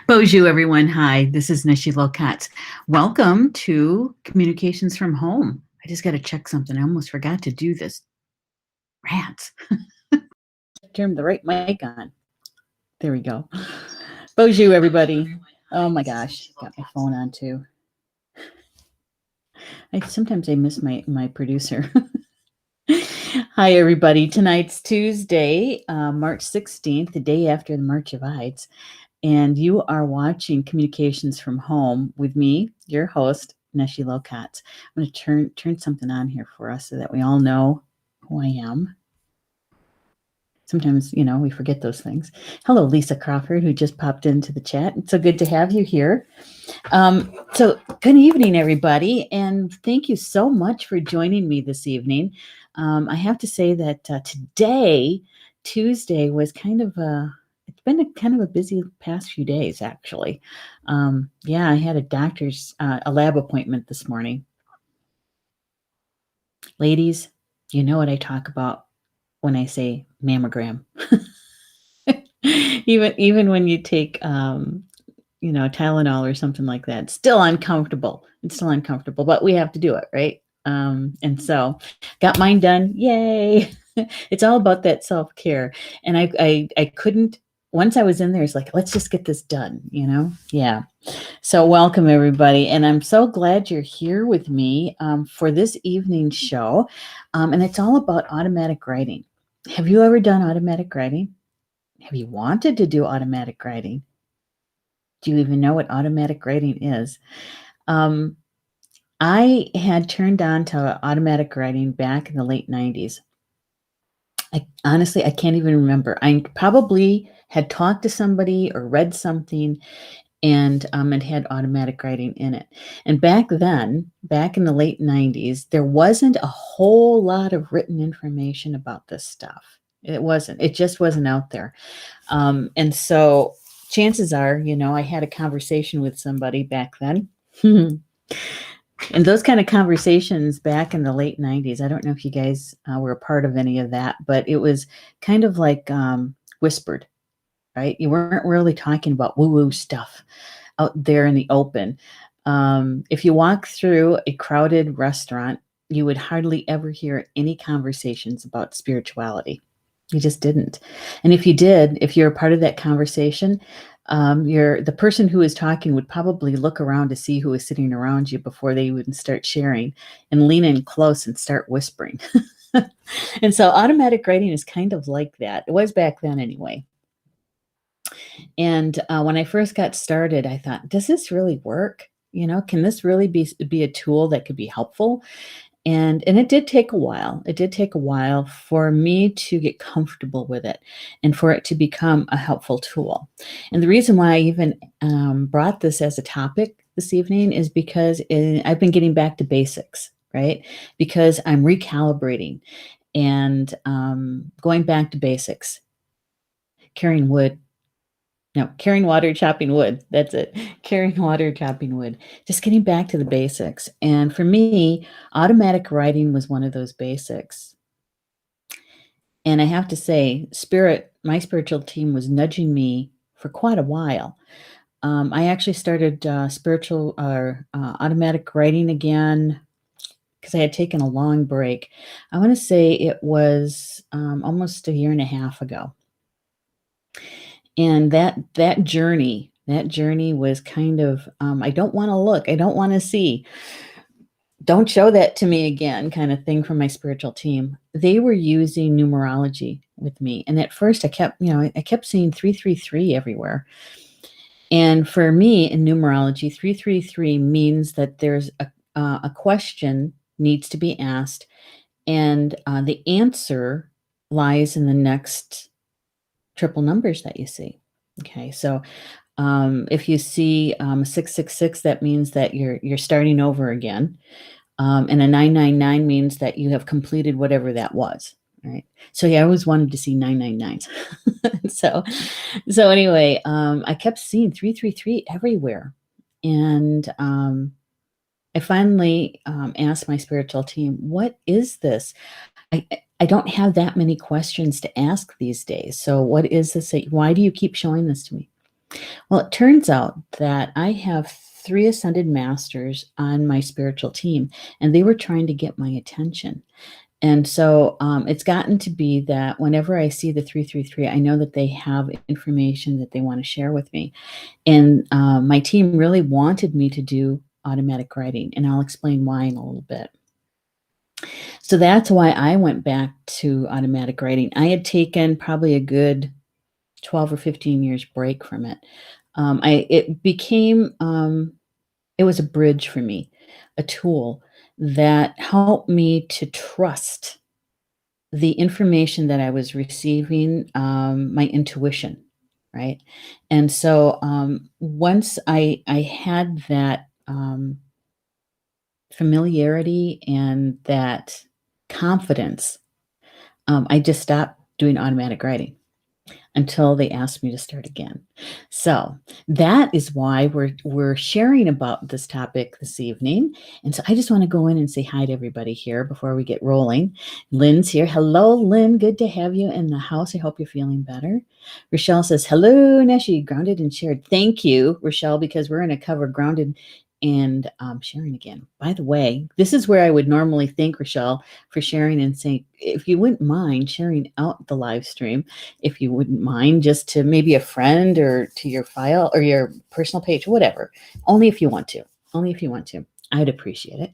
Bonjour, everyone. Hi, this is Neshi Locatz. Welcome to Communications from Home. I just got to check something. I almost forgot to do this. Rats. Turn the right mic on. There we go. Bonjour, everybody. Oh my gosh, got my phone on too. Sometimes I miss my producer. Hi, everybody. Tonight's Tuesday, March 16th, the day after the March of Ides. And you are watching Communications from Home with me, your host, Neshi Locatz. I'm going to turn something on here for us so that we all know who I am. Sometimes, we forget those things. Hello, Lisa Crawford, who just popped into the chat. It's so good to have you here. So good evening, everybody. And thank you so much for joining me this evening. I have to say that today, Tuesday, was kind of it's been a busy past few days, actually. I had a lab appointment this morning. Ladies, you know what I talk about when I say mammogram. even when you take Tylenol or something like that, it's still uncomfortable. But we have to do it, right? And so got mine done. Yay. It's all about that self-care. And I couldn't, once I was in there, it's like, let's just get this done, Yeah. So welcome, everybody. And I'm so glad you're here with me for this evening's show. And it's all about automatic writing. Have you ever done automatic writing? Have you wanted to do automatic writing? Do you even know what automatic writing is? I had turned on to automatic writing back in the late 90s. Honestly, I can't even remember. I probably had talked to somebody or read something and it had automatic writing in it. And back then, back in the late 90s, there wasn't a whole lot of written information about this stuff. It just wasn't out there. And so chances are, I had a conversation with somebody back then. And those kind of conversations back in the late 90s, I don't know if you guys were a part of any of that, but it was kind of like whispered, right? You weren't really talking about woo-woo stuff out there in the open. If you walk through a crowded restaurant, you would hardly ever hear any conversations about spirituality. You just didn't. And if you did, if you're a part of that conversation, the person who is talking would probably look around to see who is sitting around you before they would start sharing and lean in close and start whispering. And so automatic writing is kind of like that. It was back then anyway. And when I first got started, I thought, does this really work? Can this really be a tool that could be helpful? And it did take a while. It did take a while for me to get comfortable with it and for it to become a helpful tool. And the reason why I even brought this as a topic this evening is because I've been getting back to basics, right? Because I'm recalibrating and going back to basics. Carrying water, chopping wood. That's it. Carrying water, chopping wood. Just getting back to the basics. And for me, automatic writing was one of those basics. And I have to say, my spiritual team was nudging me for quite a while. I actually started automatic writing again because I had taken a long break. I want to say it was almost a year and a half ago. And that journey was kind of, I don't want to look, I don't want to see, don't show that to me again kind of thing from my spiritual team. They were using numerology with me. And at first I kept seeing 333 everywhere. And for me in numerology, 333 means that there's a question needs to be asked. And the answer lies in the next triple numbers that you see. Okay, so if you see 666, that means that you're starting over again, and a 999 means that you have completed whatever that was. Right. So I always wanted to see 999s. so anyway, I kept seeing 333 everywhere, and I finally asked my spiritual team, "What is this? I don't have that many questions to ask these days. So what is this? Why do you keep showing this to me?" Well, it turns out that I have 3 ascended masters on my spiritual team, and they were trying to get my attention. And so, it's gotten to be that whenever I see the 333, I know that they have information that they wanna share with me. And, my team really wanted me to do automatic writing, and I'll explain why in a little bit. So that's why I went back to automatic writing. I had taken probably a good 12 or 15 years break from it. I it became, it was a bridge for me, a tool that helped me to trust the information that I was receiving, my intuition, right? And so, once I had that, familiarity and that confidence, I just stopped doing automatic writing until they asked me to start again. So that is why we're sharing about this topic this evening. And so I just want to go in and say hi to everybody here before we get rolling. Lynn's here. Hello, Lynn. Good to have you in the house. I hope you're feeling better. Rochelle says, hello, Neshi, grounded and shared. Thank you, Rochelle, because we're going to cover grounded and sharing again. By the way, this is where I would normally thank Rochelle for sharing and saying, if you wouldn't mind sharing out the live stream, if you wouldn't mind, just to maybe a friend or to your file or your personal page, whatever. Only if you want to. Only if you want to. I'd appreciate it.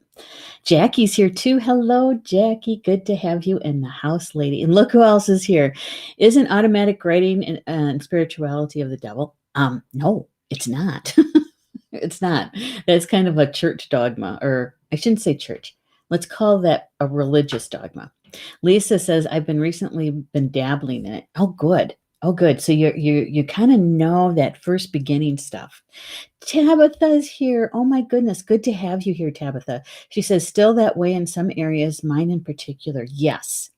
Jackie's here too. Hello, Jackie. Good to have you in the house, lady. And look who else is here. Isn't automatic writing and spirituality of the devil? No, it's not. It's not. That's kind of a church dogma, or I shouldn't say church. Let's call that a religious dogma. Lisa says, I've recently been dabbling in it. Oh, good. Oh, good. So you kind of know that first beginning stuff. Tabitha's here. Oh my goodness. Good to have you here, Tabitha. She says, still that way in some areas, mine in particular. Yes.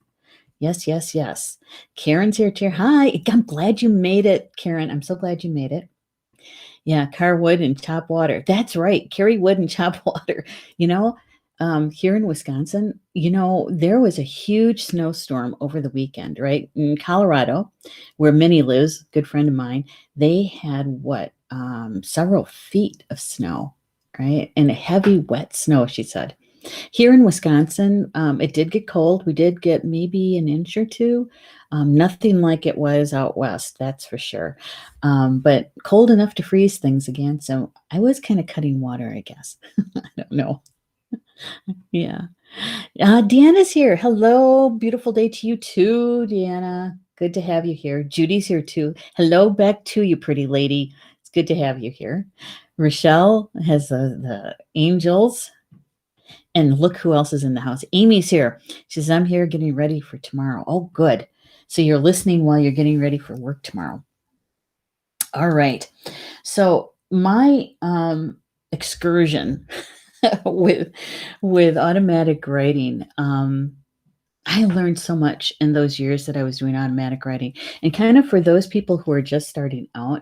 Yes, yes, yes. Karen's here too. Hi. I'm glad you made it, Karen. I'm so glad you made it. Yeah, carry wood and chop water. That's right. Carry wood and chop water. You know, here in Wisconsin, there was a huge snowstorm over the weekend, right? In Colorado, where Minnie lives, good friend of mine, they had several feet of snow, right? And a heavy, wet snow, she said. Here in Wisconsin, it did get cold. We did get maybe an inch or two. Nothing like it was out west, that's for sure. But cold enough to freeze things again. So I was kind of cutting water, I guess. I don't know. Yeah. Deanna's here. Hello. Beautiful day to you too, Deanna. Good to have you here. Judy's here too. Hello back to you, pretty lady. It's good to have you here. Rochelle has the angels. And look who else is in the house. Amy's here. She says, I'm here getting ready for tomorrow. Oh, good. So you're listening while you're getting ready for work tomorrow. All right. So my excursion with automatic writing, I learned so much in those years that I was doing automatic writing. And kind of for those people who are just starting out,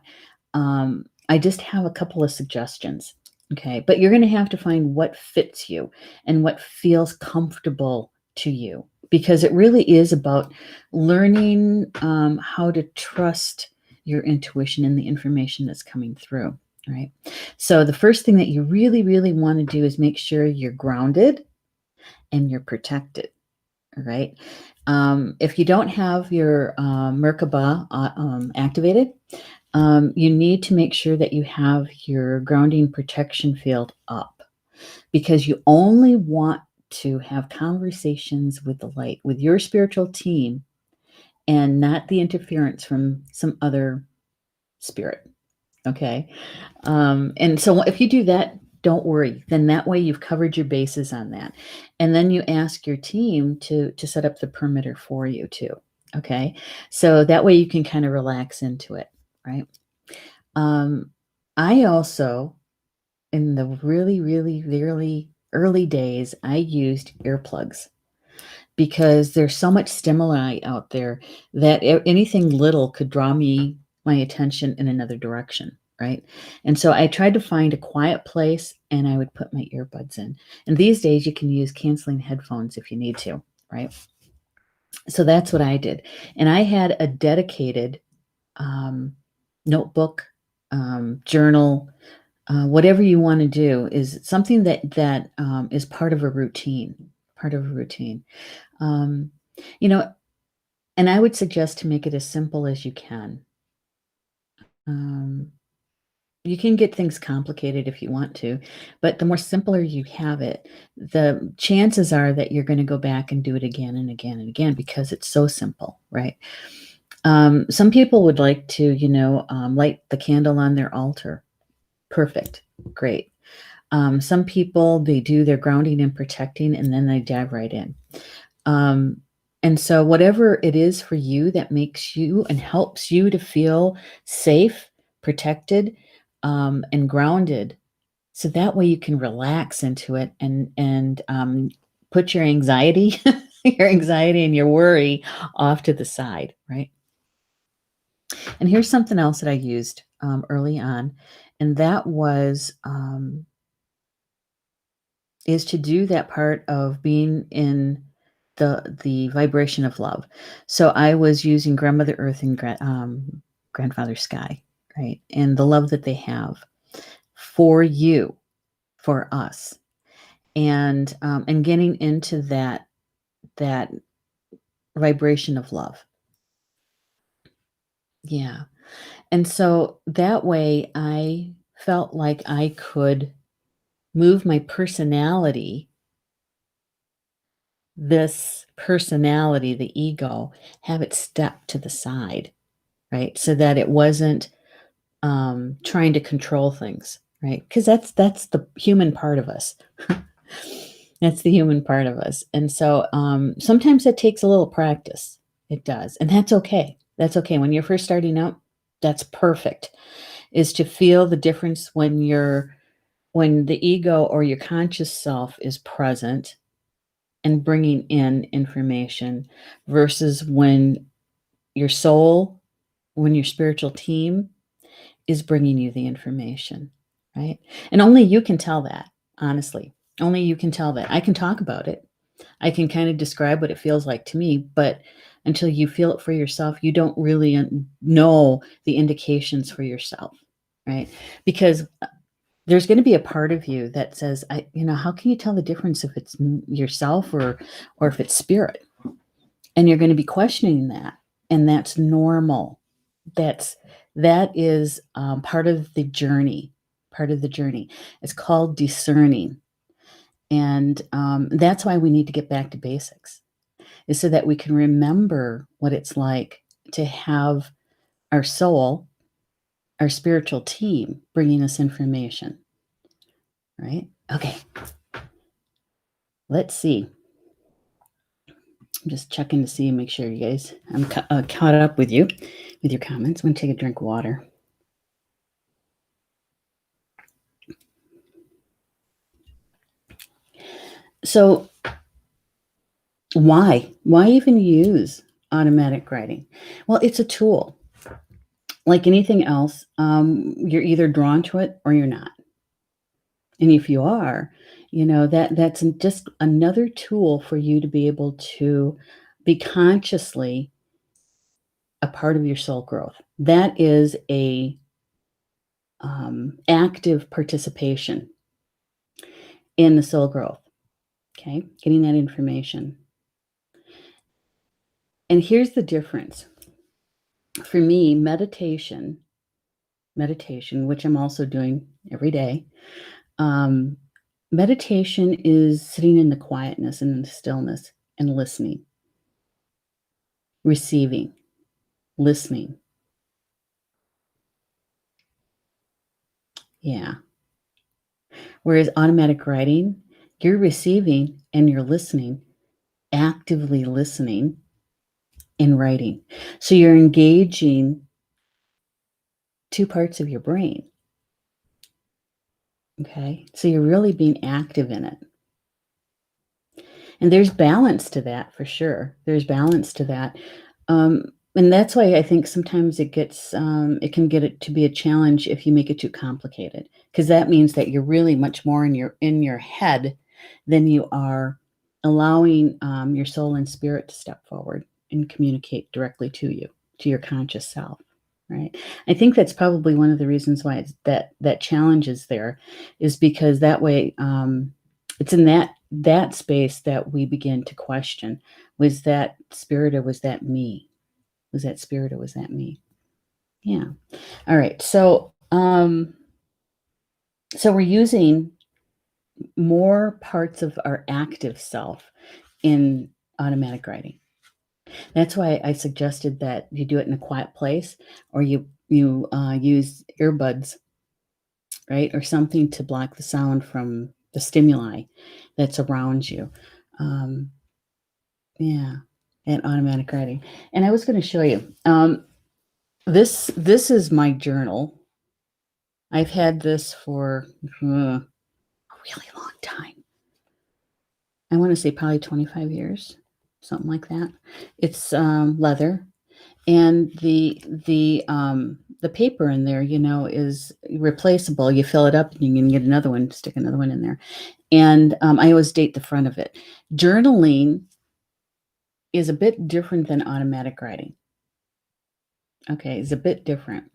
I just have a couple of suggestions. Okay. But you're going to have to find what fits you and what feels comfortable to you, because it really is about learning how to trust your intuition and the information that's coming through. Right. So the first thing that you really, really want to do is make sure you're grounded and you're protected. All right. If you don't have your Merkaba activated, you need to make sure that you have your grounding protection field up, because you only want to have conversations with the light, with your spiritual team, and not the interference from some other spirit. Okay. And so if you do that, don't worry. Then that way you've covered your bases on that. And then you ask your team to set up the perimeter for you too. Okay. So that way you can kind of relax into it. Right. I also, in the really, really, really early days, I used earplugs, because there's so much stimuli out there that anything little could draw my attention in another direction, right? And so I tried to find a quiet place and I would put my earbuds in. And these days you can use canceling headphones if you need to, right? So that's what I did. And I had a dedicated notebook journal, whatever you want to do is something that is part of a routine, part of a routine. Um, you know, and I would suggest to make it as simple as you can. Um, you can get things complicated if you want to, but the more simpler you have it, the chances are that you're going to go back and do it again and again and again because it's so simple, right? Some people would like to, light the candle on their altar. Perfect. Great. Some people, they do their grounding and protecting and then they dive right in. Um, and so, whatever it is for you that makes you and helps you to feel safe, protected, and grounded, so that way you can relax into it and put your anxiety, your anxiety and your worry off to the side, right? And here's something else that I used early on, and that was is to do that part of being in the vibration of love. So I was using Grandmother Earth and Grandfather Sky, right, and the love that they have for you, for us, and getting into that vibration of love. Yeah, and so that way I felt like I could move my personality, this personality, the ego, have it step to the side, right? So that it wasn't trying to control things, right? Because that's the human part of us. That's the human part of us, and so sometimes it takes a little practice. It does, and that's okay. That's okay. When you're first starting out, that's perfect. Is to feel the difference when the ego or your conscious self is present and bringing in information versus your soul, when your spiritual team is bringing you the information, right? And only you can tell that, honestly. Only you can tell that. I can talk about it. I can kind of describe what it feels like to me, but until you feel it for yourself, you don't really know the indications for yourself, right? Because there's going to be a part of you that says, how can you tell the difference if it's yourself or if it's spirit? And you're going to be questioning that, and that's normal. That is part of the journey. Part of the journey. It's called discerning, and that's why we need to get back to basics, is so that we can remember what it's like to have our soul, our spiritual team, bringing us information. Right? Okay. Let's see. I'm just checking to see, make sure you guys, I'm caught up with you, with your comments. I'm going to take a drink of water. So why? Why even use automatic writing? Well, it's a tool. Like anything else, you're either drawn to it or you're not. And if you are, that's just another tool for you to be able to be consciously a part of your soul growth. That is a active participation in the soul growth. Okay, getting that information. And here's the difference. For me, meditation, which I'm also doing every day, meditation is sitting in the quietness and in the stillness and listening, receiving, listening. Yeah. Whereas automatic writing, you're receiving and you're listening, actively listening and writing. So you're engaging two parts of your brain. Okay. So you're really being active in it. And there's balance to that for sure. There's balance to that. And that's why I think sometimes it can get it to be a challenge if you make it too complicated, because that means that you're really much more in your head than you are allowing your soul and spirit to step forward and communicate directly to you, to your conscious self, right? I think that's probably one of the reasons why that challenge is there, is because that way, it's in that space that we begin to question, was that spirit or was that me? Was that spirit or was that me? Yeah. All right. So we're using more parts of our active self in automatic writing. That's why I suggested that you do it in a quiet place, or you use earbuds, right, or something to block the sound from the stimuli that's around you. Um, yeah, and automatic writing. And I was going to show you. This is my journal. I've had this for a really long time. I want to say probably 25 years, something like that. It's leather, and the paper in there, is replaceable. You fill it up, and you can get another one, stick another one in there. And I always date the front of it. Journaling is a bit different than automatic writing. Okay, it's a bit different.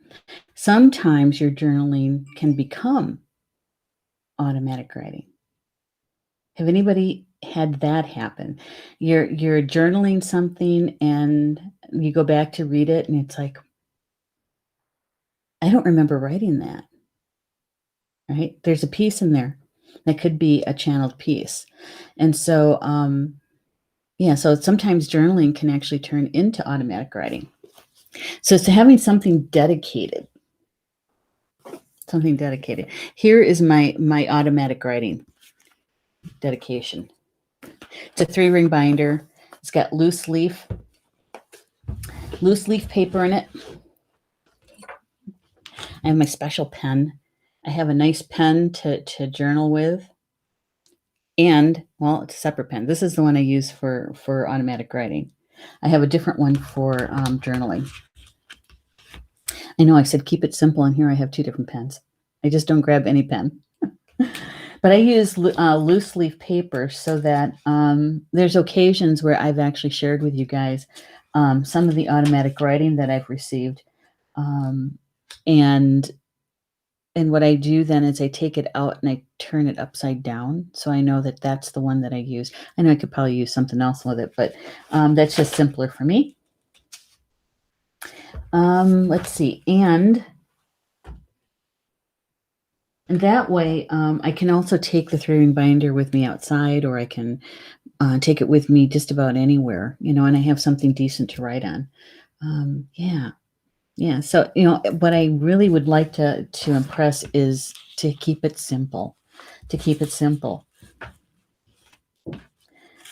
Sometimes your journaling can become automatic writing. Have anybody had that happen? You're journaling something and you go back to read it and it's like, I don't remember writing that, right? There's a piece in there that could be a channeled piece. And so, yeah, so sometimes journaling can actually turn into automatic writing. So it's having something dedicated. Something dedicated. Here is my automatic writing dedication. It's a 3-ring binder. It's got loose leaf paper in it. I have my special pen. I have a nice pen to journal with. And, well, it's a separate pen. This is the one I use for automatic writing. I have a different one for journaling. I know I said keep it simple, and here I have 2 different pens. I just don't grab any pen. But I use loose leaf paper so that there's occasions where I've actually shared with you guys some of the automatic writing that I've received. And what I do then is I take it out and I turn it upside down. So I know that that's the one that I use. I know I could probably use something else with it, but that's just simpler for me. Let's see. And that way, I can also take the 3-ring binder with me outside, or I can take it with me just about anywhere, and I have something decent to write on. Yeah. Yeah. So, what I really would like to impress is to keep it simple, to keep it simple.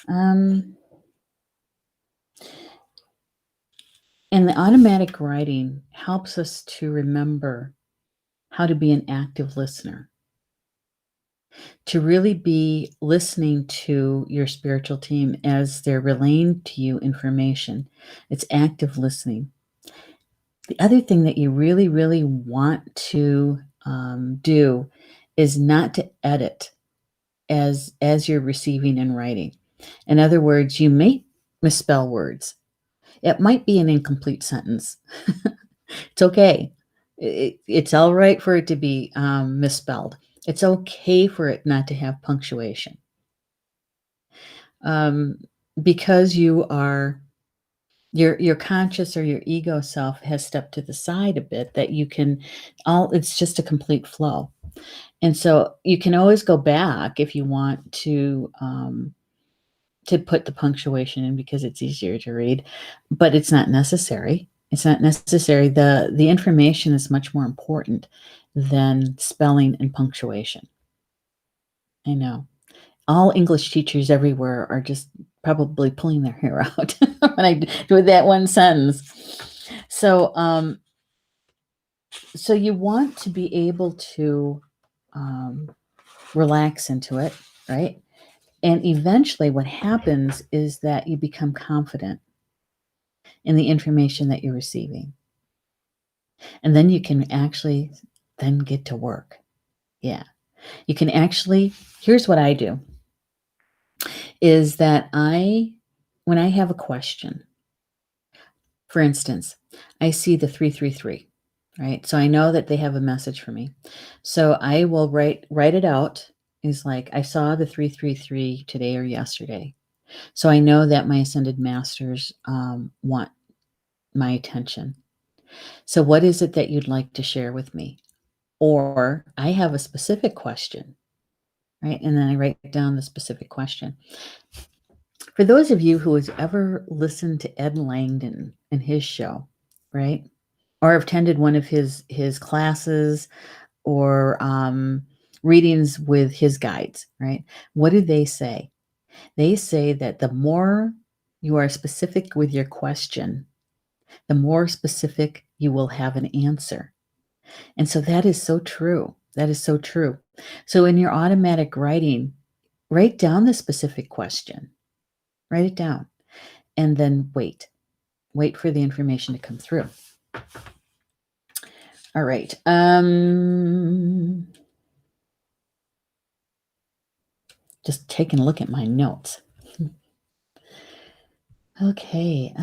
And the automatic writing helps us to remember how to be an active listener, to really be listening to your spiritual team as they're relaying to you information. It's active listening. The other thing that you really, really want to do is not to edit as you're receiving and writing. In other words, you may misspell words. It might be an incomplete sentence. It's okay. It's all right for it to be misspelled. It's okay for it not to have punctuation. Because you are your conscious or your ego self has stepped to the side a bit, that you can it's just a complete flow. And so you can always go back if you want to put the punctuation in, because it's easier to read, but it's not necessary. It's not necessary. The information is much more important than spelling and punctuation. I know. All English teachers everywhere are just probably pulling their hair out when I do that one sentence. So, so you want to be able to relax into it, right? And eventually, what happens is that you become confident in the information that you're receiving, and then you can actually then get to work. Yeah, you can actually. Here's what I do: is that when I have a question, for instance, I see the 333. right? So I know that they have a message for me. So I will write it out. Is like, I saw the 333 today or yesterday. So I know that my ascended masters want my attention. So what is it that you'd like to share with me? Or I have a specific question, right? And then I write down the specific question. For those of you who has ever listened to Ed Langdon and his show, right? Or attended one of his classes or readings with his guides, right? What do they say? They say that the more you are specific with your question, the more specific you will have an answer. And so that is so true. That is so true. So in your automatic writing, write down the specific question. Write it down. And then wait. Wait for the information to come through. All right. Just taking a look at my notes. Okay.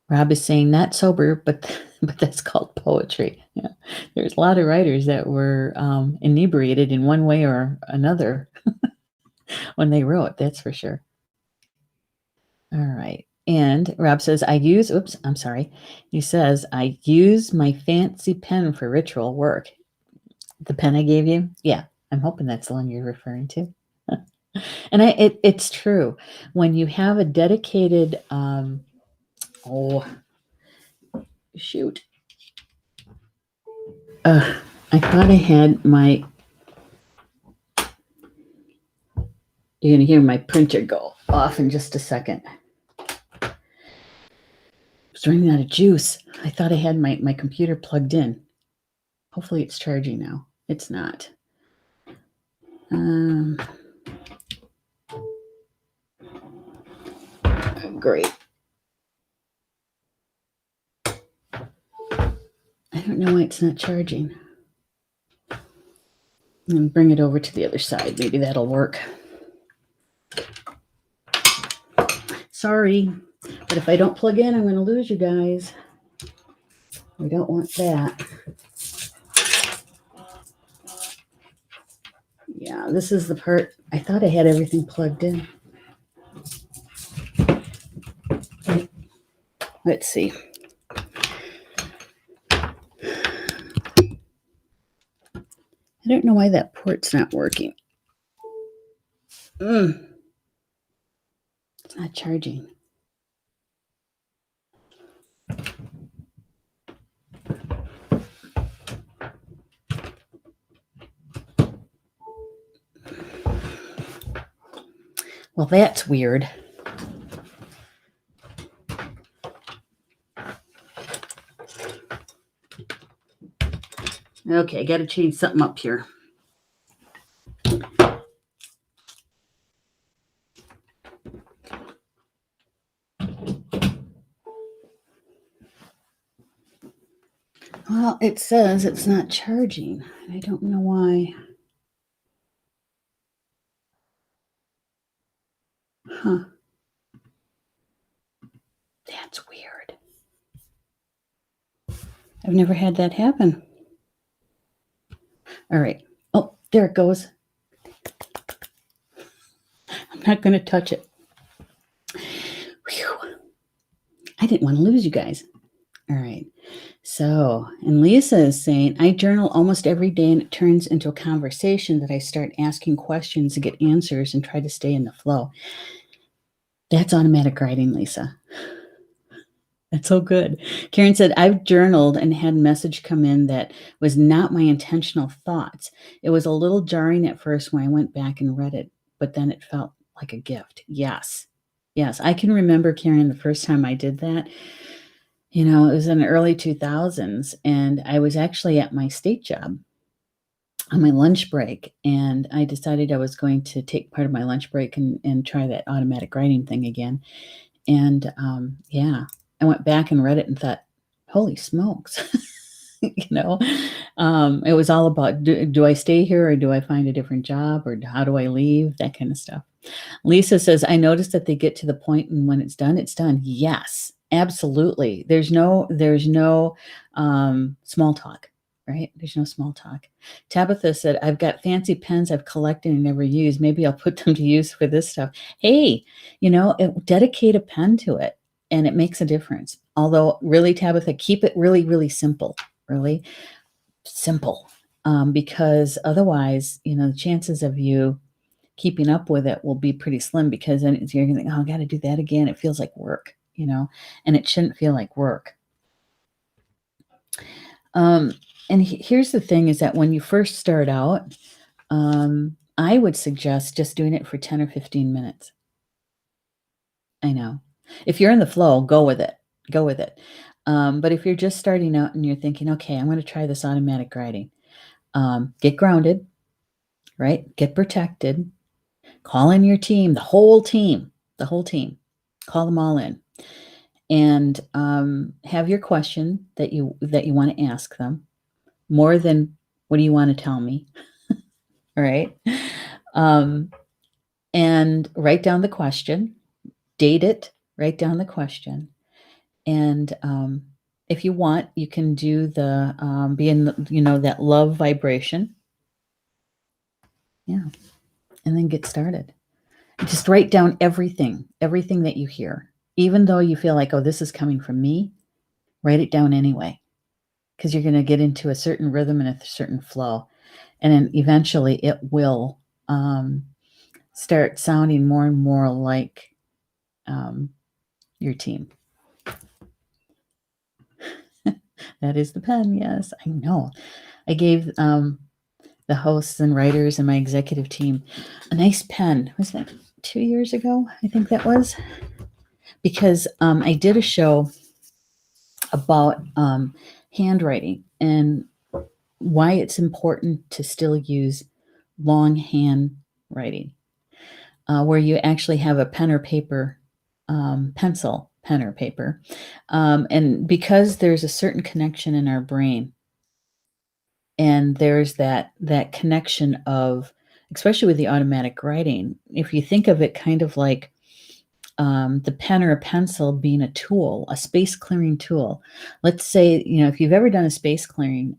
Rob is saying not sober, but that's called poetry. Yeah. There's a lot of writers that were inebriated in one way or another when they wrote, that's for sure. All right. And Rob says, He says, I use my fancy pen for ritual work. The pen I gave you? Yeah. I'm hoping that's the one you're referring to. And it's true. When you have a dedicated, shoot. I thought I had my, you're going to hear my printer go off in just a second. It's running out of juice. I thought I had my computer plugged in. Hopefully it's charging now. It's not. Great. I don't know why it's not charging. And bring it over to the other side. Maybe that'll work. Sorry, but if I don't plug in, I'm going to lose you guys. We don't want that. Yeah, this is the part. I thought I had everything plugged in. Let's see. I don't know why that port's not working. It's not charging. Well, that's weird. Okay, got to change something up here. Well, it says it's not charging. I don't know why. Huh. That's weird. I've never had that happen. All right. Oh, there it goes. I'm not going to touch it. Whew. I didn't want to lose you guys. All right. So, and Lisa is saying, I journal almost every day and it turns into a conversation that I start asking questions to get answers and try to stay in the flow. That's automatic writing, Lisa. That's so good. Karen said, I've journaled and had a message come in that was not my intentional thoughts. It was a little jarring at first when I went back and read it, but then it felt like a gift. Yes. Yes. I can remember, Karen, the first time I did that. You know, it was in the early 2000s, and I was actually at my state job on my lunch break, and I decided I was going to take part of my lunch break and try that automatic writing thing again. And I went back and read it and thought, holy smokes. It was all about, do I stay here or do I find a different job or how do I leave? That kind of stuff. Lisa says, I noticed that they get to the point and when it's done, it's done. Yes. Absolutely. There's no small talk, right? There's no small talk. Tabitha said, I've got fancy pens I've collected and never used. Maybe I'll put them to use for this stuff. Hey, dedicate a pen to it and it makes a difference. Although, really, Tabitha, keep it really, really simple, really simple. Because otherwise, the chances of you keeping up with it will be pretty slim, because then you're going to think, oh, I got to do that again. It feels like work, and it shouldn't feel like work. And here's the thing is that when you first start out, I would suggest just doing it for 10 or 15 minutes. I know. If you're in the flow, go with it. Go with it. But if you're just starting out and you're thinking, okay, I'm going to try this automatic writing, get grounded, right? Get protected. Call in your team, the whole team. Call them all in, and have your question that you want to ask them, more than what do you want to tell me, all right? And write down the question, date it, write down the question, and if you want, you can do the be in that love vibration, yeah, and then get started. Just write down everything that you hear, even though you feel like, oh, this is coming from me. Write it down anyway, because you're going to get into a certain rhythm and a certain flow, and then eventually it will start sounding more and more like your team. That is the pen. Yes, I know. I gave the hosts and writers and my executive team a nice pen. Was that 2 years ago? I think that was, because I did a show about handwriting and why it's important to still use longhand writing, where you actually have a pen or paper, pencil, pen or paper. And because there's a certain connection in our brain, and there's that connection of, especially with the automatic writing, if you think of it kind of like the pen or a pencil being a tool, a space clearing tool. Let's say, if you've ever done a space clearing,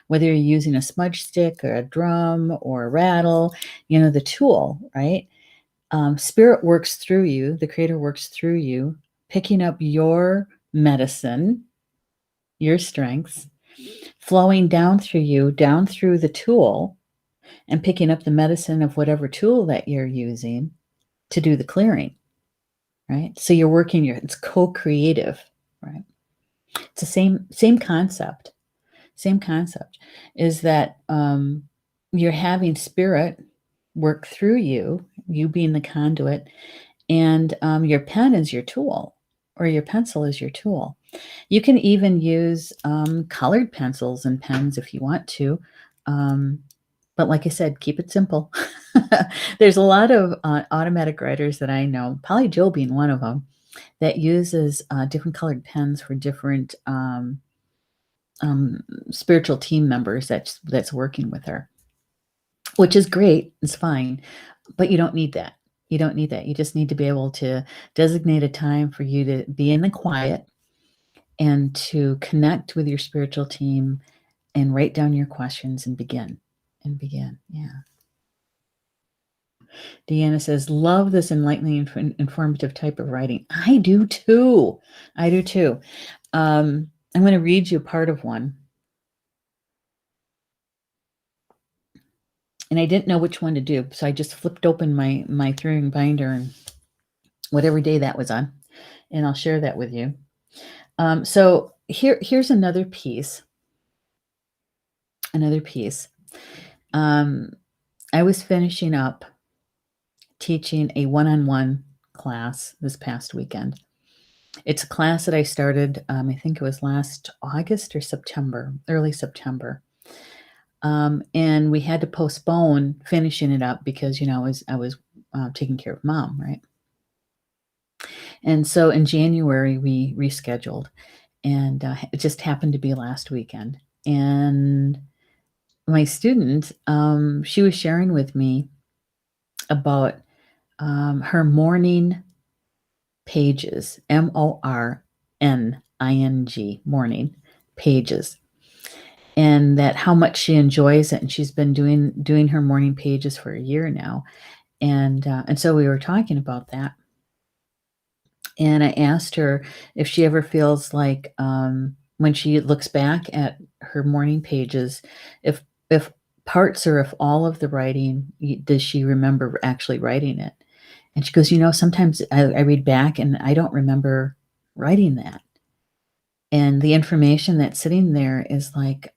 whether you're using a smudge stick or a drum or a rattle, the tool, right? Spirit works through you, the creator works through you, picking up your medicine, your strengths, flowing down through you, down through the tool, and picking up the medicine of whatever tool that you're using to do the clearing, right? So you're working it's co-creative, right? It's the same concept. Same concept is that you're having spirit work through you, you being the conduit, and your pen is your tool, or your pencil is your tool. You can even use colored pencils and pens if you want to. But like I said, keep it simple. There's a lot of automatic writers that I know, Polly Joe being one of them, that uses different colored pens for different spiritual team members that's working with her, which is great. It's fine, but you don't need that. You don't need that. You just need to be able to designate a time for you to be in the quiet and to connect with your spiritual team and write down your questions and begin. Yeah. Deanna says, love this enlightening, informative type of writing. I do too. I'm going to read you part of one. And I didn't know which one to do, so I just flipped open my three-ring binder and whatever day that was on, and I'll share that with you. So here's another piece. I was finishing up teaching a one-on-one class this past weekend. It's a class that I started, I think it was last August or September, early September. And we had to postpone finishing it up because, I was taking care of mom, right? And so in January, we rescheduled, and it just happened to be last weekend. And my student, she was sharing with me about her morning pages, MOR morning pages, and that how much she enjoys it. And she's been doing her morning pages for a year now. And so we were talking about that. And I asked her if she ever feels like, when she looks back at her morning pages, if parts or if all of the writing, does she remember actually writing it? And she goes, sometimes I read back and I don't remember writing that. And the information that's sitting there is like,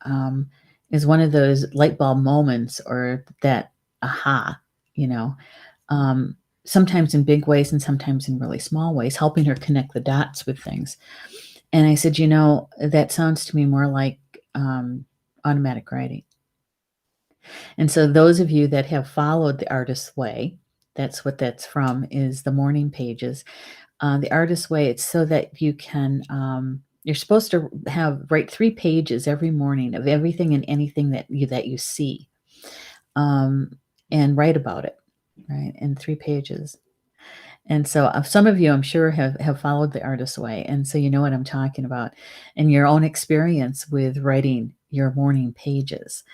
is one of those light bulb moments, or that aha, you know, um, sometimes in big ways and sometimes in really small ways, helping her connect the dots with things. And I said, that sounds to me more like, automatic writing. And so those of you that have followed the Artist's Way, that's what that's from, is the morning pages. The Artist's Way, it's so that you can, you're supposed to write 3 pages every morning of everything and anything that you see, and write about it, right, in 3 pages. And so, some of you, I'm sure, have followed the Artist's Way, and so you know what I'm talking about, and your own experience with writing your morning pages.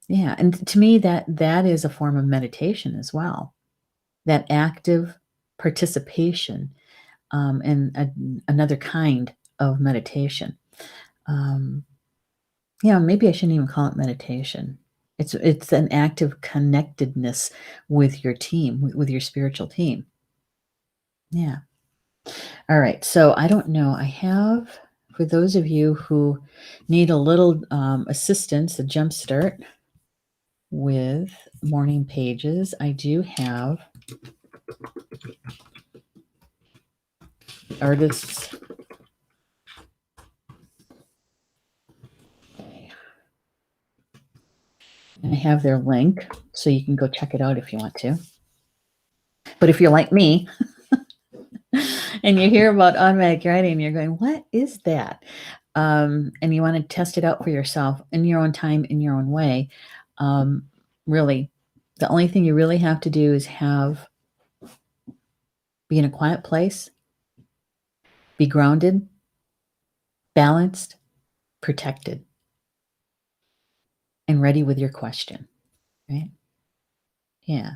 Yeah, and to me, that is a form of meditation as well. That active participation, and another kind of meditation. Um, maybe I shouldn't even call it meditation. It's an active connectedness with your team, with your spiritual team. Yeah. All right. So I don't know. I have, for those of you who need a little, assistance, a jump start with morning pages, I do have artists. And I have their link, so you can go check it out if you want to. But if you're like me and you hear about automatic writing, you're going, what is that? And you want to test it out for yourself in your own time, in your own way. Really, the only thing you really have to do is be in a quiet place, be grounded, balanced, protected, and ready with your question, right? Yeah.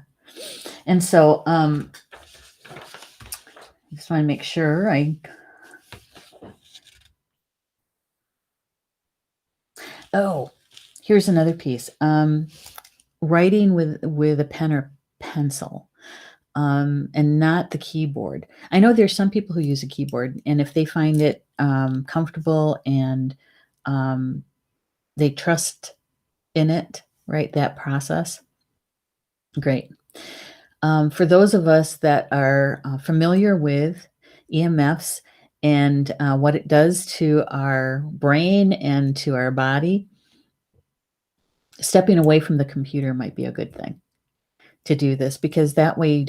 And so, I just want to make sure here's another piece. Writing with a pen or pencil, and not the keyboard. I know there's some people who use a keyboard, and if they find it, comfortable, and, they trust in it, right, that process, great. For those of us that are, familiar with EMFs and, what it does to our brain and to our body, stepping away from the computer might be a good thing to do this, because that way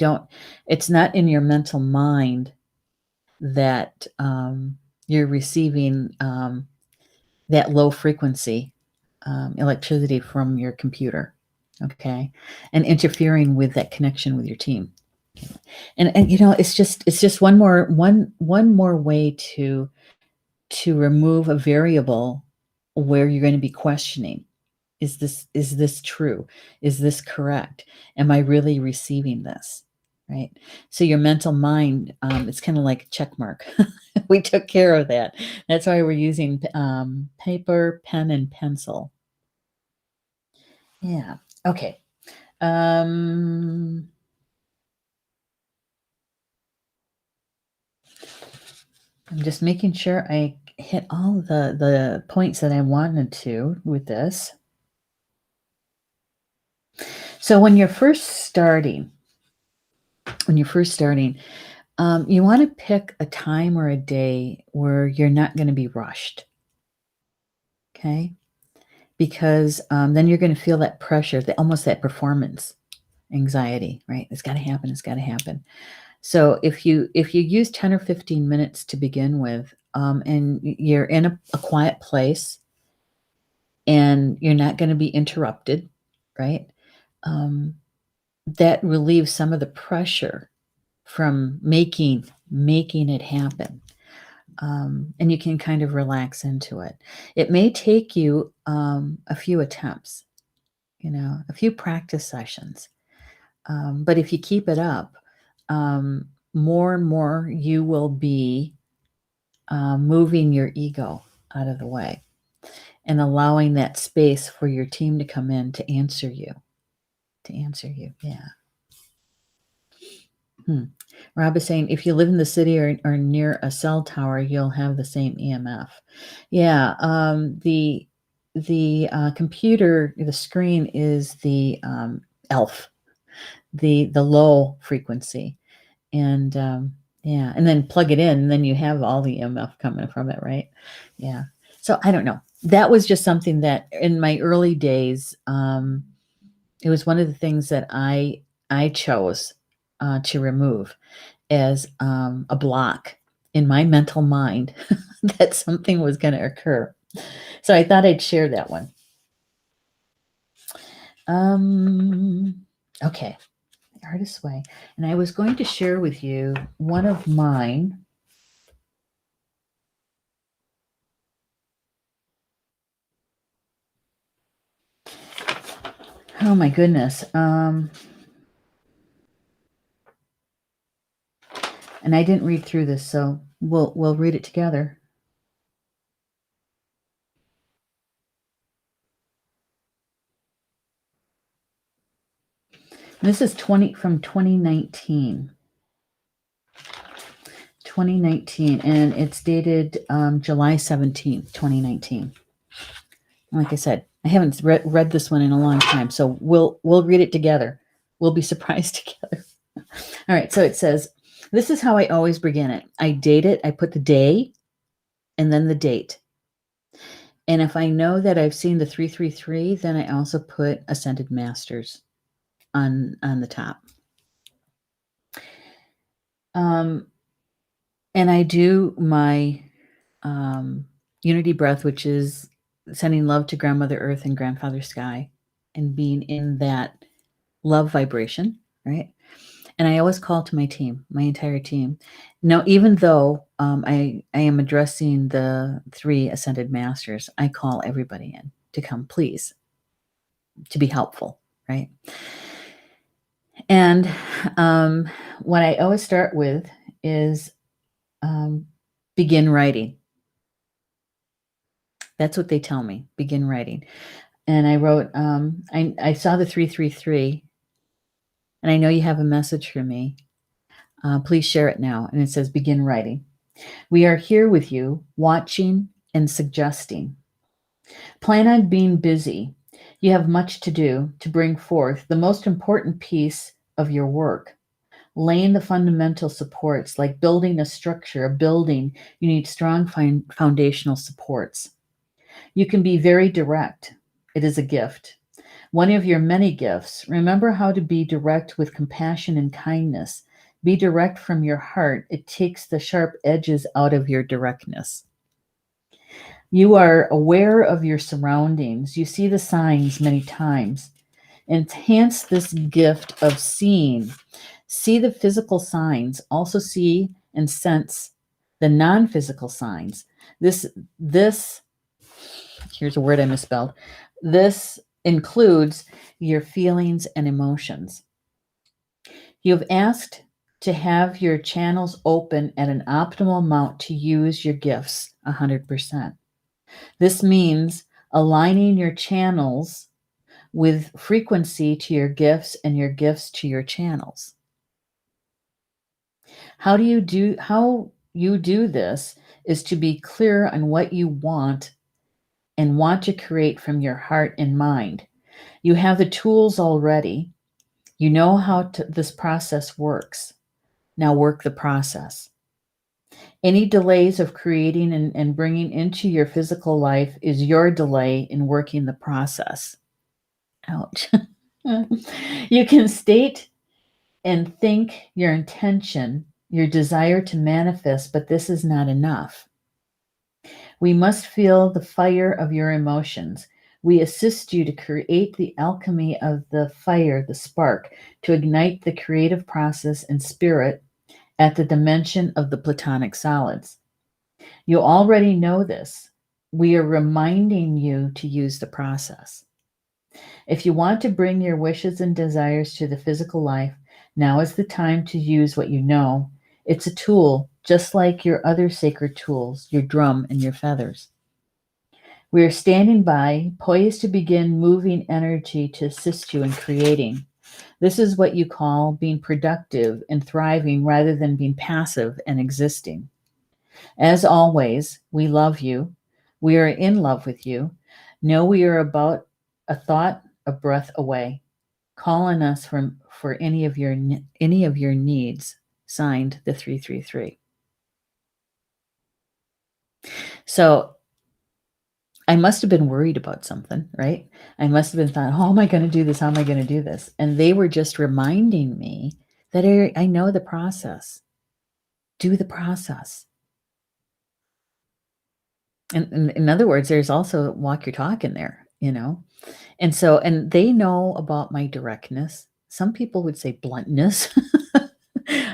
it's not in your mental mind that, you're receiving, that low frequency, electricity from your computer, okay, and interfering with that connection with your team. And it's just one more way to remove a variable where you're going to be questioning, is this true? Is this correct? Am I really receiving this? Right? So your mental mind, it's kind of like a check mark. We took care of that. That's why we're using, paper, pen, and pencil. Yeah. Okay. Um, I'm just making sure I hit all the points that I wanted to with this. So when you're first starting, you want to pick a time or a day where you're not going to be rushed. Okay. Because, then you're going to feel that pressure, almost that performance anxiety, right? It's got to happen. It's got to happen. So if you use 10 or 15 minutes to begin with, and you're in a quiet place and you're not going to be interrupted, right? Um, that relieves some of the pressure from making it happen. and you can kind of relax into it. It may take you a few attempts, a few practice sessions. But if you keep it up, more and more you will be moving your ego out of the way and allowing that space for your team to come in to answer you. Yeah. Rob is saying, if you live in the city or near a cell tower, you'll have the same EMF. Yeah. The computer, the screen is the ELF, the low frequency. And yeah, and then plug it in, and then you have all the EMF coming from it, right? Yeah. So I don't know. That was just something that in my early days, it was one of the things that I chose to remove as a block in my mental mind that something was going to occur. So I thought I'd share that one. Okay. Artist's Way. And I was going to share with you one of mine. Oh my goodness. And I didn't read through this, so we'll read it together. This is from 2019. 2019, and it's dated July 17th, 2019. Like I said, I haven't read this one in a long time, so we'll read it together. We'll be surprised together. All right, so it says, this is how I always begin it. I date it, I put the day and then the date. And if I know that I've seen the 333, then I also put Ascended Masters on the top. And I do my unity breath, which is sending love to Grandmother Earth and Grandfather Sky and being in that love vibration, right? And I always call to my team, my entire team. Now, even though I am addressing the 3 Ascended Masters, I call everybody in to come, please, to be helpful, right? And what I always start with is begin writing. That's what they tell me, begin writing. And I wrote, I saw the 333, and I know you have a message for me. Please share it now. And it says, begin writing. We are here with you, watching and suggesting. Plan on being busy. You have much to do to bring forth the most important piece of your work. Laying the fundamental supports, like building a structure, a building, you need strong foundational supports. You can be very direct. It is a gift. One of your many gifts. Remember how to be direct with compassion and kindness. Be direct from your heart. It takes the sharp edges out of your directness. You are aware of your surroundings. You see the signs many times. Enhance this gift of seeing. See the physical signs. Also see and sense the non-physical signs. This, here's a word I misspelled. This includes your feelings and emotions. You've asked to have your channels open at an optimal amount to use your gifts 100%. This means aligning your channels with frequency to your gifts and your gifts to your channels. How you do this is to be clear on what you want and want to create from your heart and mind. You have the tools already. You know how this process works. Now work the process. Any delays of creating and bringing into your physical life is your delay in working the process. Ouch. You can state and think your intention, your desire to manifest, but this is not enough. We must feel the fire of your emotions. We assist you to create the alchemy of the fire, the spark, to ignite the creative process and spirit at the dimension of the platonic solids. You already know this. We are reminding you to use the process. If you want to bring your wishes and desires to the physical life, now is the time to use what you know. It's a tool, just like your other sacred tools, your drum and your feathers. We are standing by, poised to begin moving energy to assist you in creating. This is what you call being productive and thriving rather than being passive and existing. As always, we love you. We are in love with you. Know we are about a thought, a breath away. Call on us for any of your needs. Signed, the 333. So I must have been worried about something, right? I must have been thought, how am I going to do this? How am I going to do this? And they were just reminding me that I know the process. Do the process. And in other words, there's also walk your talk in there, you know? And so, and they know about my directness. Some people would say bluntness.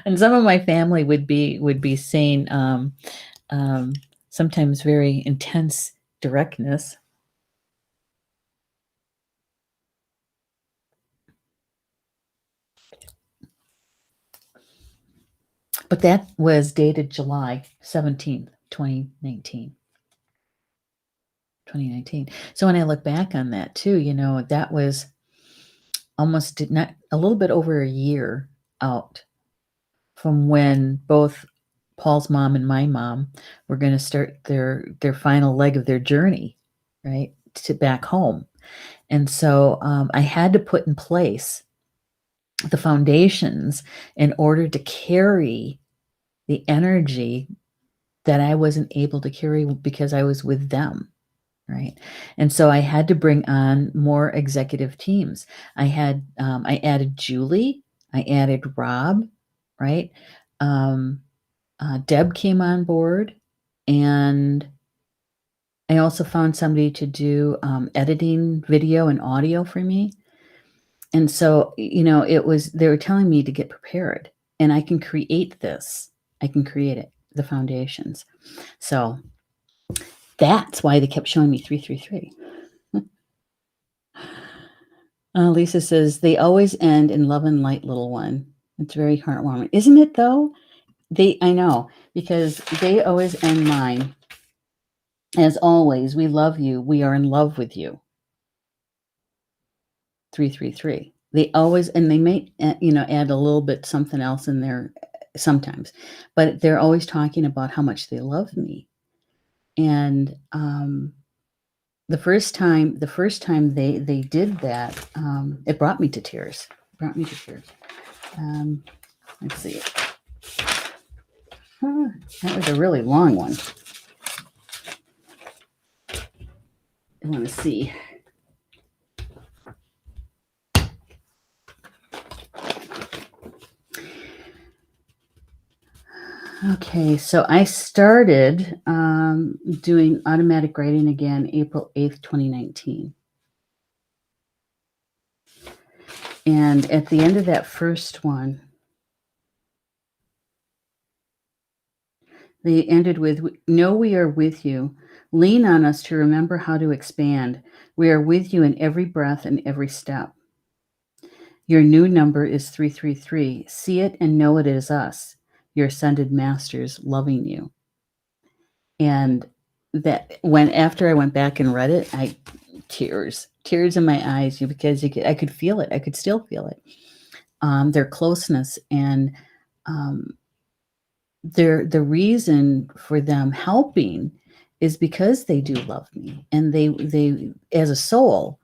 And some of my family would be saying um, sometimes very intense directness. But that was dated July 17th, 2019. 2019. So when I look back on that too, you know, that was almost not a little bit over a year out from when both Paul's mom and my mom were going to start their final leg of their journey, right, to back home. And so I had to put in place the foundations in order to carry the energy that I wasn't able to carry because I was with them. Right. And so I had to bring on more executive teams. I added Julie, I added Rob, right? Um, Deb came on board, and I also found somebody to do editing video and audio for me. And so, you know, they were telling me to get prepared, and I can create this. I can create it, the foundations. So that's why they kept showing me 333. Lisa says, they always end in love and light, little one. It's very heartwarming. Isn't it though? I know, because they always end mine. As always, we love you. We are in love with you. 333. They always, and they may, add a little bit something else in there sometimes, but they're always talking about how much they love me. And the first time they did that, it brought me to tears. Let's see. That was a really long one. I want to see. Okay, so I started doing automatic writing again April 8th, 2019. And at the end of that first one, they ended with, "Know we are with you. Lean on us to remember how to expand. We are with you in every breath and every step. Your new number is 333. See it and know it is us, your ascended masters loving you." And that when after I went back and read it, tears in my eyes, because I could feel it. I could still feel it. Their closeness, and the reason for them helping is because they do love me, and they as a soul,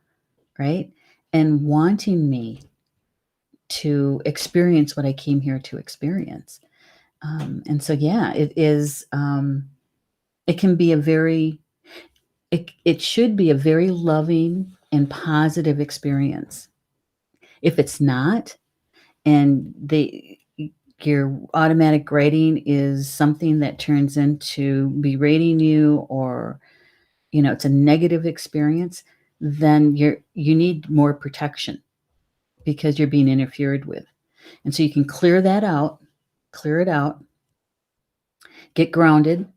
right, and wanting me to experience what I came here to experience. And so, yeah, it is. It can be it should be a very loving and positive experience. If it's not, and your automatic grading is something that turns into berating you, or it's a negative experience, then you need more protection, because you're being interfered with. And so you can clear it out, get grounded,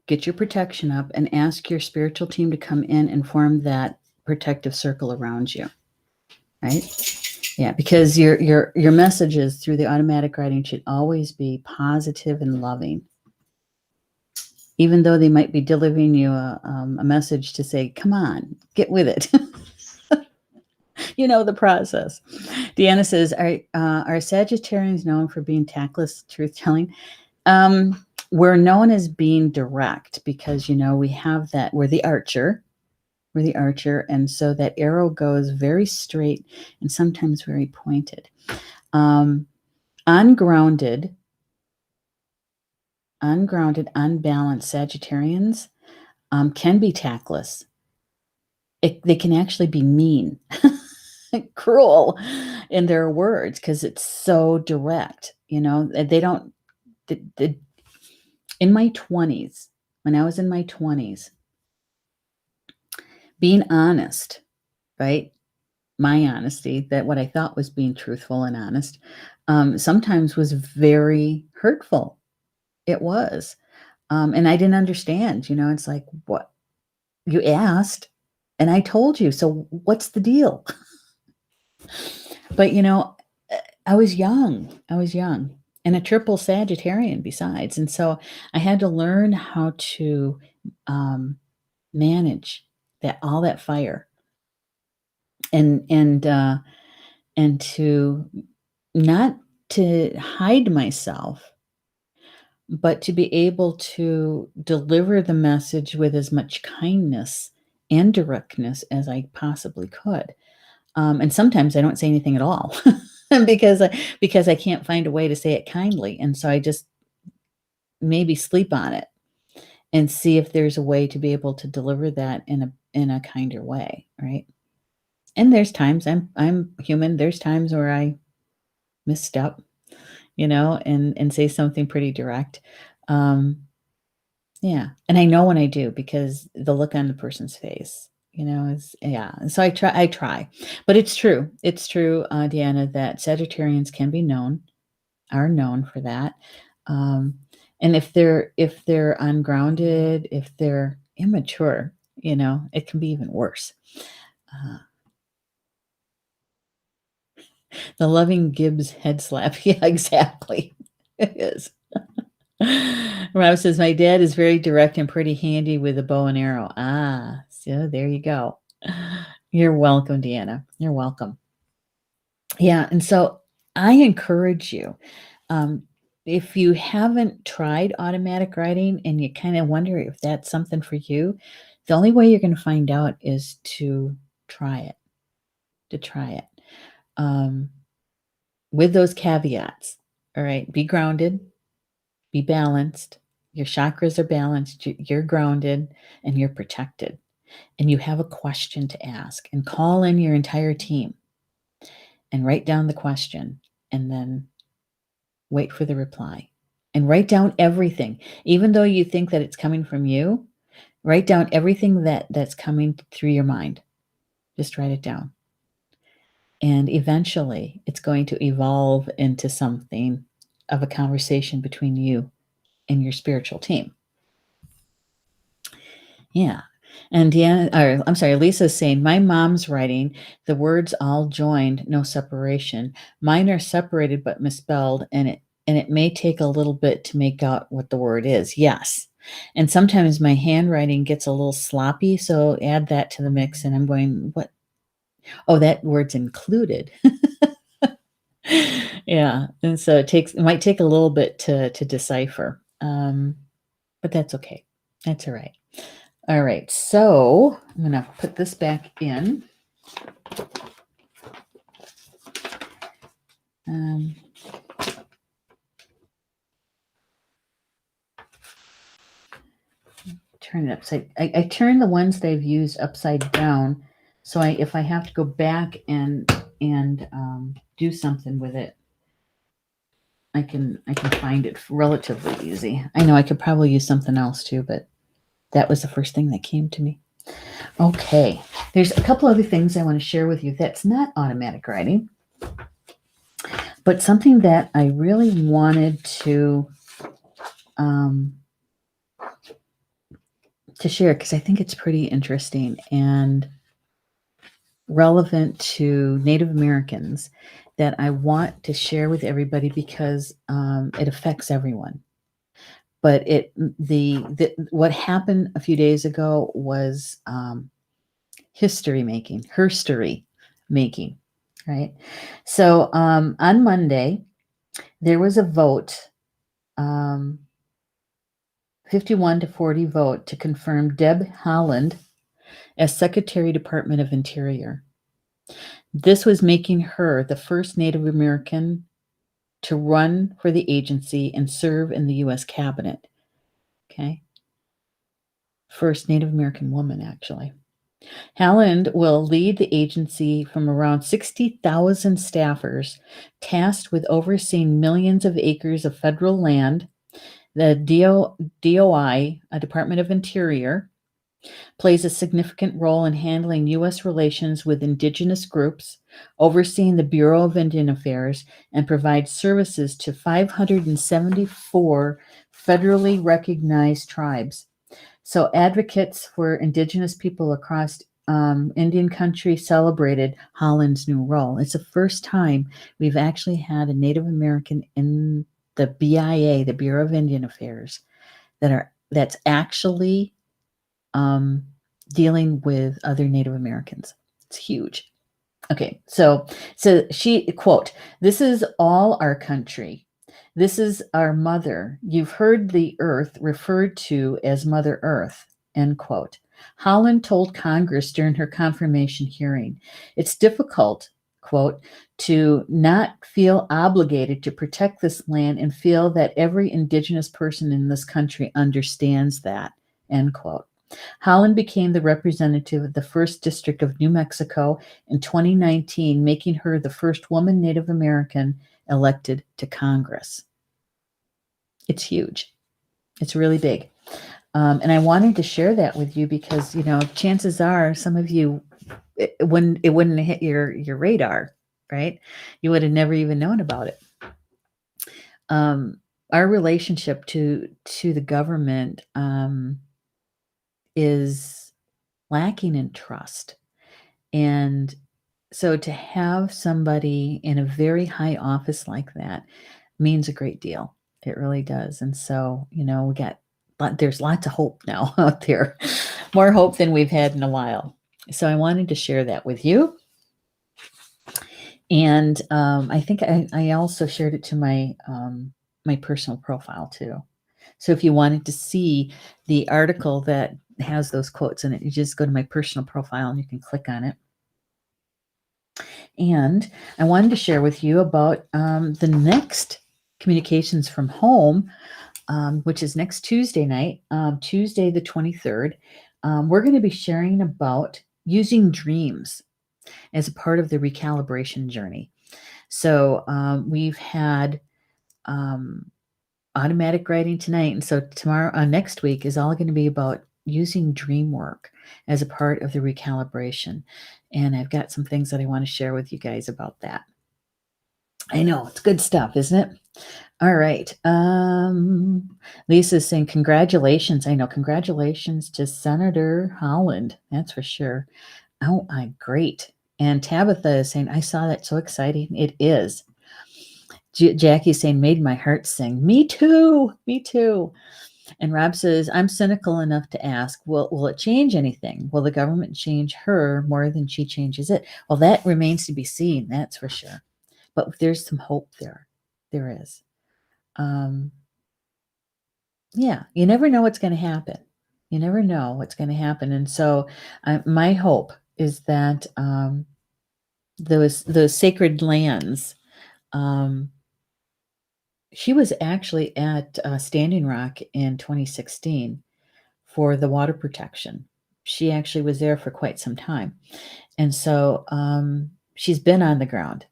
get your protection up, and ask your spiritual team to come in and form that protective circle around you, right? Yeah, because your messages through the automatic writing should always be positive and loving, even though they might be delivering you a message to say, "Come on, get with it." You know the process. Deanna says, "Are Sagittarians known for being tactless, truth-telling?" We're known as being direct because, we have that. We're the archer. We're the archer, and so that arrow goes very straight and sometimes very pointed. Ungrounded, unbalanced Sagittarians can be tactless. They can actually be mean, cruel in their words because it's so direct. They don't. In my 20s, when I was in my 20s, being honest, right? My honesty, that what I thought was being truthful and honest, sometimes was very hurtful. It was. And I didn't understand, it's like, what? You asked and I told you. So what's the deal? But, I was young. And a triple Sagittarian besides. And so I had to learn how to manage all that fire and to not to hide myself, but to be able to deliver the message with as much kindness and directness as I possibly could. And sometimes I don't say anything at all because I can't find a way to say it kindly. And so I just maybe sleep on it and see if there's a way to be able to deliver that in a kinder way, right? And there's times I'm human. There's times where I misstep, and say something pretty direct. Yeah. And I know when I do because the look on the person's face, is, yeah. And so I try, but it's true. It's true, Deanna, that Sagittarians are known for that. And if they're ungrounded, if they're immature, it can be even worse. The loving Gibbs head slap. Yeah, exactly. It is. Rob says, my dad is very direct and pretty handy with a bow and arrow. Ah, so there you go. You're welcome, Deanna. You're welcome. Yeah, and so I encourage you, if you haven't tried automatic writing and you kind of wonder if that's something for you, the only way you're going to find out is to try it. With those caveats. All right, be grounded, be balanced. Your chakras are balanced, you're grounded, and you're protected. And you have a question to ask, and call in your entire team and write down the question, and then wait for the reply. And write down everything. Even though you think that it's coming from you, write down everything that's coming through your mind. Just write it down. And eventually, it's going to evolve into something of a conversation between you and your spiritual team. Yeah. And Lisa's saying, my mom's writing, the words all joined, no separation. Mine are separated but misspelled, and it may take a little bit to make out what the word is. Yes. And sometimes my handwriting gets a little sloppy, so add that to the mix. And I'm going, what? Oh, that word's included. Yeah. And so it might take a little bit to decipher. But that's okay. That's all right. All right. So I'm going to put this back in. Turn it upside. I turn the ones that I've used upside down. So if I have to go back and do something with it, I can find it relatively easy. I know I could probably use something else too, but that was the first thing that came to me. Okay, there's a couple other things I want to share with you that's not automatic writing, but something that I really wanted to to share because I think it's pretty interesting and relevant to Native Americans that I want to share with everybody because it affects everyone. But what happened a few days ago was herstory making, right? So on Monday there was a vote, 51-40 vote to confirm Deb Haaland as Secretary, Department of Interior. This was making her the first Native American to run for the agency and serve in the U.S. cabinet. Okay. First Native American woman, actually. Haaland will lead the agency from around 60,000 staffers tasked with overseeing millions of acres of federal land. The DOI, a Department of Interior, plays a significant role in handling U.S. relations with indigenous groups, overseeing the Bureau of Indian Affairs, and provides services to 574 federally recognized tribes. So advocates for indigenous people across Indian country celebrated Haaland's new role. It's the first time we've actually had a Native American in the BIA, the Bureau of Indian Affairs, that's actually dealing with other Native Americans. It's huge. Okay, so she, quote, "This is all our country. This is our mother. You've heard the earth referred to as Mother Earth," end quote. Haaland told Congress during her confirmation hearing, "It's difficult," quote, "to not feel obligated to protect this land and feel that every indigenous person in this country understands that," end quote. Haaland became the representative of the 1st District of New Mexico in 2019, making her the first woman Native American elected to Congress. It's huge. It's really big. And I wanted to share that with you because, chances are some of you, it wouldn't hit your radar, right? You would have never even known about it. Our relationship to the government is lacking in trust. And so to have somebody in a very high office like that means a great deal. It really does. And so, there's lots of hope now out there, more hope than we've had in a while. So I wanted to share that with you. And I think I also shared it to my my personal profile too. So if you wanted to see the article that has those quotes in it, you just go to my personal profile and you can click on it. And I wanted to share with you about the next Communications from Home, which is next Tuesday night, Tuesday the 23rd. We're going to be sharing about using dreams as a part of the recalibration journey. So we've had automatic writing tonight, and so tomorrow, next week is all going to be about using dream work as a part of the recalibration. And I've got some things that I want to share with you guys about that. I know, it's good stuff, isn't it? All right. Lisa's saying congratulations. I know, congratulations to Senator Haaland. That's for sure. Oh, great. And Tabitha is saying, I saw that. So exciting. It is. Jackie's saying, made my heart sing. Me too. Me too. And Rob says, I'm cynical enough to ask, will it change anything? Will the government change her more than she changes it? Well, that remains to be seen. That's for sure. But there's some hope there. There is. Yeah, you never know what's going to happen. You never know what's going to happen. And so my hope is that those sacred lands, she was actually at Standing Rock in 2016 for the water protection. She actually was there for quite some time. And so she's been on the ground.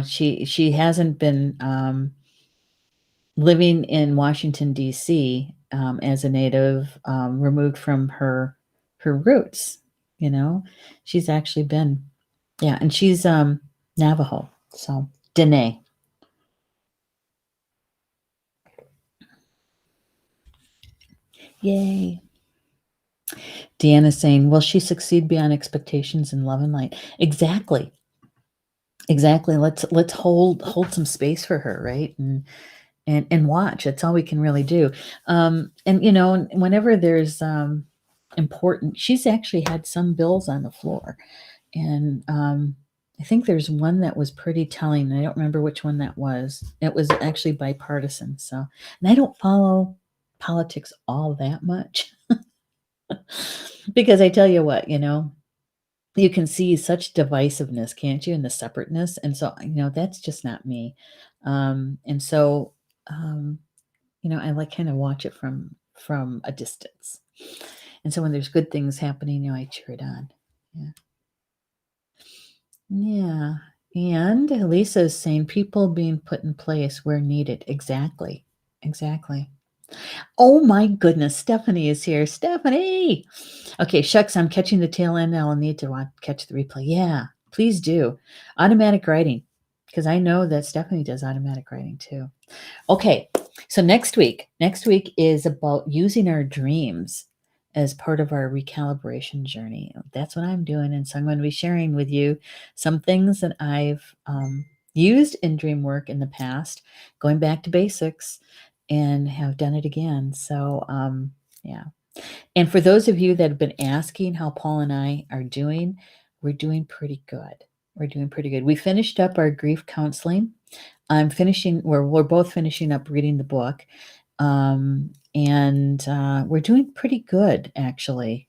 She hasn't been living in Washington, D.C. As a native, removed from her roots. She's actually been, yeah, and she's Navajo, so Dene. Yay. Deanna's saying, will she succeed beyond expectations in love and light? Exactly. Exactly. Let's hold some space for her, right? And watch. That's all we can really do. And whenever there's important, she's actually had some bills on the floor, and I think there's one that was pretty telling. I don't remember which one that was. It was actually bipartisan. So, and I don't follow politics all that much because I tell you what, you can see such divisiveness, can't you, in the separateness? And so, that's just not me. And so, um, I like kind of watch it from a distance. And so when there's good things happening, I cheer it on. Yeah. Yeah. And Lisa is saying people being put in place where needed. Exactly. Exactly. Oh my goodness, Stephanie is here. Stephanie. Okay, shucks, I'm catching the tail end. I'll need to catch the replay. Yeah, please do. Automatic writing, because I know that Stephanie does automatic writing too. Okay, so next week is about using our dreams as part of our recalibration journey. That's what I'm doing. And so I'm going to be sharing with you some things that I've used in dream work in the past, going back to basics, and have done it again. So, yeah. And for those of you that have been asking how Paul and I are doing, we're doing pretty good. We're doing pretty good. We finished up our grief counseling. We're both finishing up reading the book. And we're doing pretty good, actually.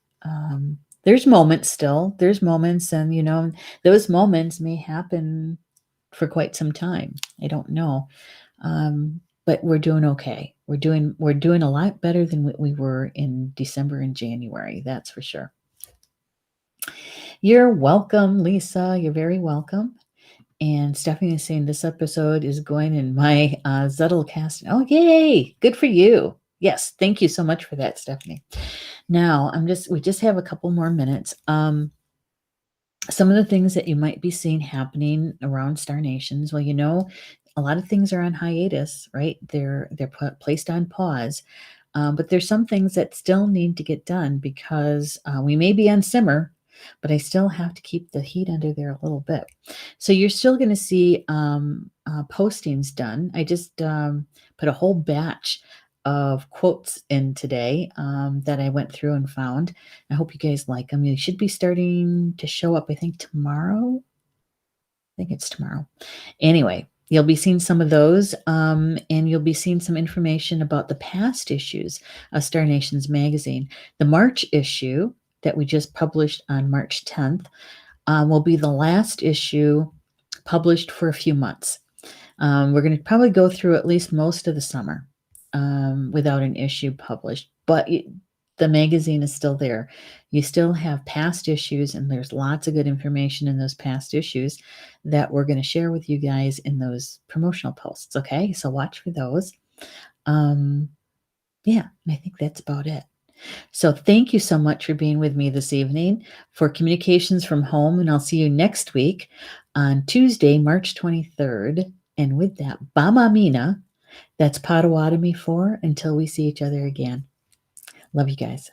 There's moments still. There's moments, and those moments may happen for quite some time. I don't know, but we're doing okay. We're doing a lot better than what we were in December and January. That's for sure. You're welcome, Lisa. You're very welcome. And Stephanie is saying this episode is going in my Zettelcast. Oh, yay! Good for you. Yes, thank you so much for that, Stephanie. Now, we just have a couple more minutes. Some of the things that you might be seeing happening around Star Nations. Well, a lot of things are on hiatus, right? They're placed on pause. But there's some things that still need to get done because we may be on simmer, but I still have to keep the heat under there a little bit. So you're still going to see postings done. I just put a whole batch of quotes in today that I went through and found. I hope you guys like them. They should be starting to show up, I think, tomorrow. I think it's tomorrow. Anyway, you'll be seeing some of those, and you'll be seeing some information about the past issues of Star Nations magazine. The March issue that we just published on March 10th will be the last issue published for a few months. We're going to probably go through at least most of the summer without an issue published, but the magazine is still there. You still have past issues, and there's lots of good information in those past issues that we're going to share with you guys in those promotional posts. Okay, so watch for those. Yeah, and I think that's about it. So thank you so much for being with me this evening for Communications from Home, and I'll see you next week on Tuesday, March 23rd. And with that, Bama Mina, that's Potawatomi for until we see each other again. Love you guys.